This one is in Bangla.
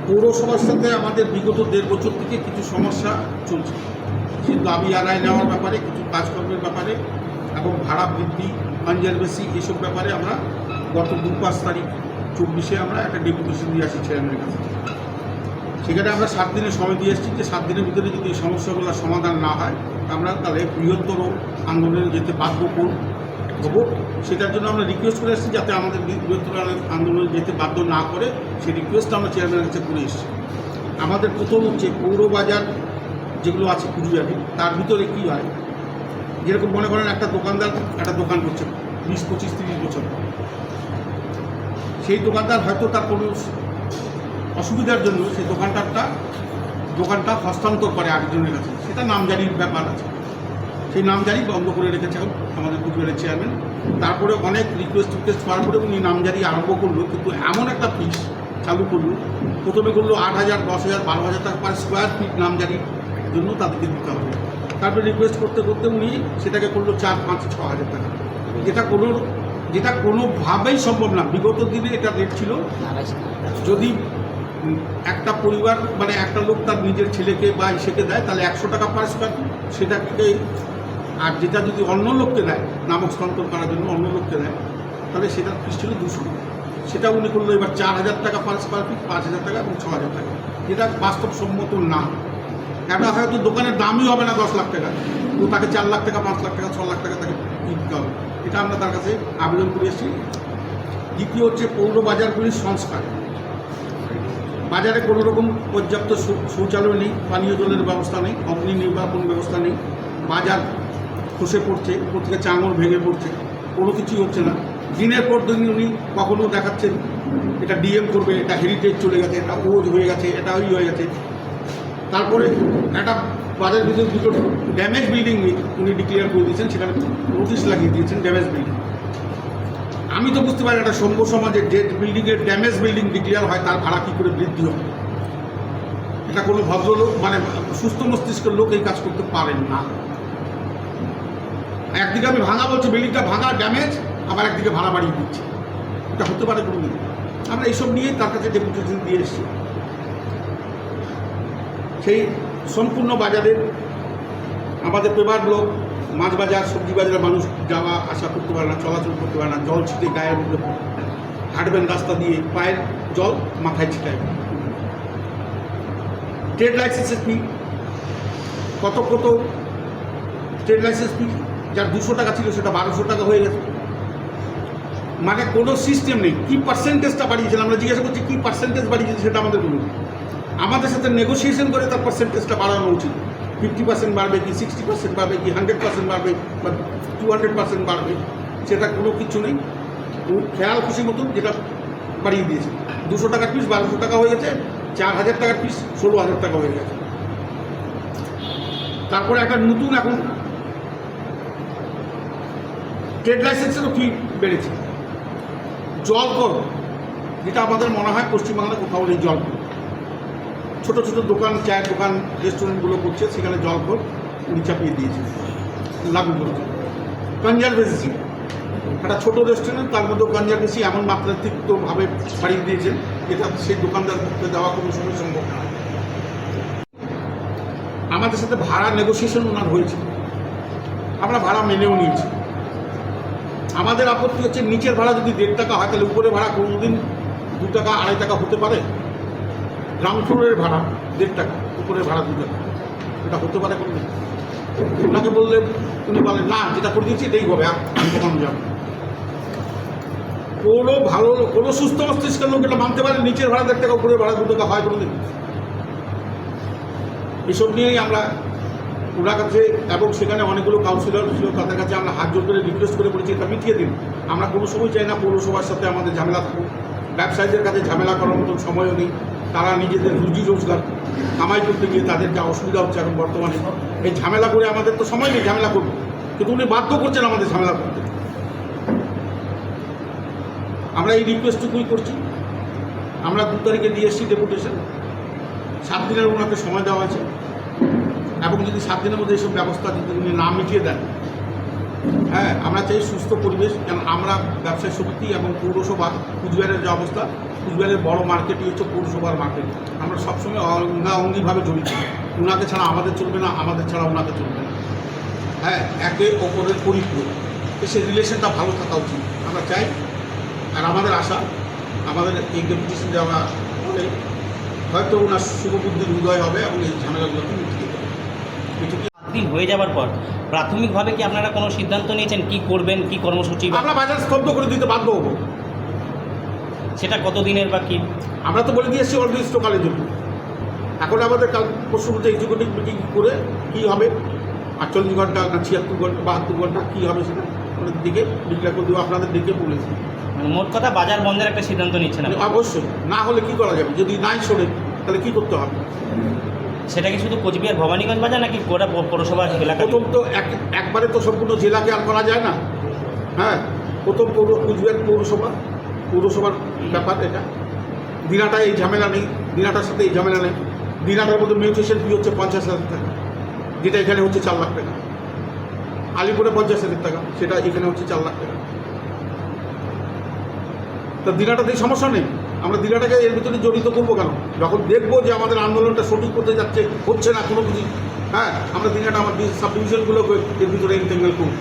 পৌরসভার সাথে আমাদের বিগত 1.5 বছর থেকে কিছু সমস্যা চলছে, কিছু দাবি আদায় নেওয়ার ব্যাপারে, কিছু কাজকর্মের ব্যাপারে এবং ভাড়া বৃদ্ধি, কনজারভেসি, এসব ব্যাপারে আমরা গত 2-5 তারিখ 24-এ আমরা একটা ডেপুটেশন দিয়ে আসি চেয়ারম্যানের কাছে। সেখানে আমরা 7 দিনের সময় দিয়ে এসেছি যে 7 দিনের ভিতরে যদি এই সমস্যাগুলোর সমাধান না হয় আমরা তাহলে বৃহত্তর আন্দোলনে যেতে বাধ্য হবো। সেটার জন্য আমরা রিকোয়েস্ট করে এসেছি যাতে আমাদের বৃহত্তর আন্দোলনে যেতে বাধ্য না করে সেই রিকোয়েস্টটা আমরা চেয়ারম্যানের কাছে করে এসেছি। আমাদের প্রথম হচ্ছে পৌর বাজার যেগুলো আছে কুচবিহারে, তার ভিতরে কী হয়, যেরকম মনে করেন একটা দোকানদার একটা দোকান করছে 20, 25, 30 বছর, সেই দোকানদার হয়তো তার কোনো অসুবিধার জন্য সেই দোকানটা হস্তান্তর করে আরেকজনের কাছে, সেটা নামজারির ব্যাপার আছে, সেই নামজারি বন্ধ করে রেখেছে আমাদের কুচবিহারের চেয়ারম্যান। তারপরে অনেক রিকোয়েস্ট করার পরে উনি নামজারি আরম্ভ করলো, কিন্তু এমন একটা ফিস চালু করলো, প্রথমে করলো 8,000, 10,000, 12,000 টাকা পার স্কোয়ার ফিট নামজারির জন্য তাদেরকে দিতে হবে। তারপরে রিকোয়েস্ট করতে করতে উনি সেটাকে করলো 4, 5, 6,000 টাকা, যেটা কোনোভাবেই সম্ভব না। বিগত দিনে এটা রেট ছিল, যদি একটা পরিবার মানে একটা লোক তার নিজের ছেলেকে বা ইসেকে দেয় তাহলে 100 টাকা পার স্কোয়ার ফিট সেটাকে, আর যেটা যদি অন্য লোককে দেয় নাম হস্তান্তর করার জন্য অন্য লোককে দেয় তাহলে সেটার ফিস ছিল 200 টাকা। সেটা উনি করলো এবার 4,000 টাকা পার স্কোয়ার ফিট, 5,000 টাকা এবং 6,000 টাকা, যেটা বাস্তবসম্মত না। এটা হয়তো দোকানের দামই হবে না 10 লাখ টাকা, তো তাকে 4 লাখ টাকা, 5 লাখ টাকা, 6 লাখ টাকা তাকে দিতে হবে। এটা আমরা তার কাছে আবেদন করে এসেছি। দ্বিতীয় হচ্ছে পৌর বাজারগুলির সংস্কার। বাজারে কোনো রকম পর্যাপ্ত শৌচালয় নেই, পানীয় জলের ব্যবস্থা নেই, অগ্নি নির্বাপন ব্যবস্থা নেই, বাজার খসে পড়ছে, প্রত্যেকে চাঙড় ভেঙে পড়ছে, কোনো কিছুই হচ্ছে না। দিনের পর দিন উনি কখনও দেখাচ্ছেন এটা ডিএম করবে, এটা হেরিটেজ চলে গেছে, এটা ওজ হয়ে গেছে, এটা ওই হয়ে গেছে। তারপরে একটা বাজারের ভিতরে দুটো ড্যামেজ বিল্ডিং উনি ডিক্লেয়ার করে দিয়েছেন, সেখানে নোটিশ লাগিয়ে দিয়েছেন ড্যামেজ বিল্ডিং। আমি তো বুঝতে পারি একটা সভ্য সমাজে যে বিল্ডিংয়ের ড্যামেজ বিল্ডিং ডিক্লেয়ার হয় তার ভাড়া কী করে বৃদ্ধি হবে। এটা কোনো ভদ্রলোক মানে সুস্থ মস্তিষ্কের লোক এই কাজ করতে পারেন না। একদিকে আমি ভাঙা বলছি, বিল্ডিংটা ভাঙা ড্যামেজ, আবার একদিকে ভাড়া বাড়িয়ে দিচ্ছি, এটা হতে পারে কোনো দিন। আমরা এইসব নিয়েই তার কাছে ডেপুটেশন দিয়ে এসেছি। সেই সম্পূর্ণ বাজারের আমাদের পেপার ব্লক, মাছ বাজার, সবজি বাজারে মানুষ যাওয়া আসা করতে পারে না, চলাচল করতে পারে না, জল ছিটে গায়ের মধ্যে হাঁটবেন রাস্তা দিয়ে, পায়ের জল মাথায় ছিটায়। ট্রেড লাইসেন্সের ফি কত ট্রেড লাইসেন্স ফি যার 200 টাকা ছিল সেটা 1200 টাকা হয়ে গেছে। মানে কোনো সিস্টেম নেই। কী পার্সেন্টেজটা বাড়িয়েছেন, আমরা জিজ্ঞাসা করছি কী পার্সেন্টেজ বাড়িয়েছে সেটা আমাদের বলুন। আমাদের সাথে নেগোসিয়েশন করে তার পার্সেন্টেজটা বাড়ানো উচিত। 50% বাড়বে কি, 60% বাড়বে কি, 100% বাড়বে বা 200% বাড়বে, সেটা কোনো কিছু নেই। খেয়াল খুশি মতন যেটা বাড়িয়ে দিয়েছে। 200 টাকার পিস 1200 টাকা হয়ে গেছে, 4,000 টাকার পিস 16,000 টাকা হয়ে গেছে। তারপরে একটা নতুন এখন ট্রেড লাইসেন্সেরও ফি বেড়েছে। জল কর, যেটা আমাদের মনে হয় পশ্চিমবাংলা কোথাও নেই জল কর। ছোটো ছোটো দোকান, চায়ের দোকান, রেস্টুরেন্টগুলো করছে, সেখানে জল কর উনি চাপিয়ে দিয়েছে, লাগু করেছে। কনজারভেন্সি, একটা ছোটো রেস্টুরেন্ট, তার মধ্যেও কনজারভেন্সি এমন মাত্রাতিরিক্তভাবে বাড়িয়ে দিয়েছেন যেটা সেই দোকানদারকে দেওয়া কোনো সময় সম্ভব না। আমাদের সাথে ভাড়া নেগোসিয়েশন ওনার হয়েছে, আমরা ভাড়া মেনেও নিয়েছি। আমাদের আপত্তি হচ্ছে নিচের ভাড়া যদি 1.5 টাকা হয় তাহলে উপরে ভাড়া কোনোদিন 2 টাকা 2.5 টাকা হতে পারে। গ্রাউন্ড ফ্লোরের ভাড়া 1.5 টাকা, উপরের ভাড়া 2 টাকা, এটা হতে পারে কোনোদিন? ওনাকে বললে উনি বলেন না, যেটা করে দিচ্ছি এটাই হবে, আমি কমানো যাবে। কোনো সুস্থ মস্তিষ্কের লোক এটা মানতে পারে নিচের ভাড়া 1.5 টাকা, উপরের ভাড়া 2 টাকা হয় কোনোদিন? এসব নিয়েই আমরা ওনার কাছে এবং সেখানে অনেকগুলো কাউন্সিলর ছিল, তাদের কাছে আমরা হাত জোর করে রিকোয়েস্ট করে বলেছি এটা মিটিয়ে দিন। আমরা কোনো সময় চাই না পৌরসভার সাথে আমাদের ঝামেলা থাকুক। ব্যবসায়ীদের কাছে ঝামেলা করার মতন সময়ও নেই। তারা নিজেদের রুজি রোজগার কামাই করতে গিয়ে তাদের যা অসুবিধা হচ্ছে এখন বর্তমানে, এই ঝামেলা করে আমাদের তো সময় নেই ঝামেলা করবো, কিন্তু উনি বাধ্য করছেন আমাদের ঝামেলা করতে। আমরা এই রিকোয়েস্টটুকুই করছি। আমরা 2 তারিখে দিয়ে এসেছি ডেপুটেশন, 7 দিনের ওনাকে সময় দেওয়া হয়েছে, এবং যদি 7 দিনের মধ্যে এইসব ব্যবস্থা যদি উনি না মিটিয়ে দেন হ্যাঁ, আমরা চাই সুস্থ পরিবেশ, কারণ আমরা ব্যবসায় শক্তি এবং পৌরসভা কুচবিহারের যে অবস্থা, কুচবিহারের বড় মার্কেটই হচ্ছে পৌরসভার মার্কেট। আমরা সবসময় অঙ্গাঅঙ্গিভাবে জড়িত, ওনাকে ছাড়া আমাদের চলবে না, আমাদের ছাড়া ওনাকে চলবে না। হ্যাঁ, একে অপরের পরিপূরক, তো সেই রিলেশনটা ভালো থাকা উচিত আমরা চাই। আর আমাদের আশা, আমাদের এই ডেপুটেশন দেওয়া হলে হয়তো ওনার শুভবুদ্ধির উদয় হবে এবং এই ঝামেলাগুলোকে মিটিয়ে দেবে। এটুকুই। দিন হয়ে যাওয়ার পর প্রাথমিকভাবে কি আপনারা কোনো সিদ্ধান্ত নিয়েছেন কি করবেন, কি কর্মসূচি, আমরা বাজার স্তব্ধ করে দিতে বাধ্য হবো। সেটা কতদিনের বা কি? আমরা তো বলে দিয়েছি অনির্দিষ্টকালের জন্য। এখন আমাদের কাল পরশু মধ্যে এক্সিকিউটিভ মিটিং করে কী হবে, 48 ঘন্টা না 76 ঘন্টা 72 ঘন্টা কী হবে সেটা আমাদের দিকে ডিক্লেয়ার করে দেবো, আপনাদের দিকে বলেছি। মানে মোট কথা বাজার বন্ধের একটা সিদ্ধান্ত নিচ্ছেন আপনারা? অবশ্যই, না হলে কি করা যাবে, যদি নাই শোনে তাহলে কী করতে হবে। সেটা কি শুধু কোচবিহার ভবানীগঞ্জ বাজার নাকি গোটা পৌরসভা এলাকা? প্রথম তো একবারে তো সম্পূর্ণ জেলাকে আর করা যায় না। হ্যাঁ, প্রথম কুচবিহার পৌরসভার ব্যাপার এটা। দিনাটায় এই ঝামেলা নেই, দিনাটার সাথে এই ঝামেলা নেই। দিনাটার মধ্যে মিউটেশন ফি হচ্ছে 50,000 টাকা, যেটা এখানে হচ্ছে 4 লাখ টাকা। আলিপুরে 50,000 টাকা, সেটা এখানে হচ্ছে 4 লাখ টাকা। তা দিনাটাতে এই সমস্যা নেই, আমরা দিনাটাকে এর ভিতরে জড়িত করবো কেন? যখন দেখবো যে আমাদের আন্দোলনটা সঠিক করতে যাচ্ছে, হচ্ছে না কোনো কিছু, হ্যাঁ, আমরা দিনাটা আমার সাব ডিভিশনগুলোকে এর ভিতরে ইন্টেগ্রাল করবো।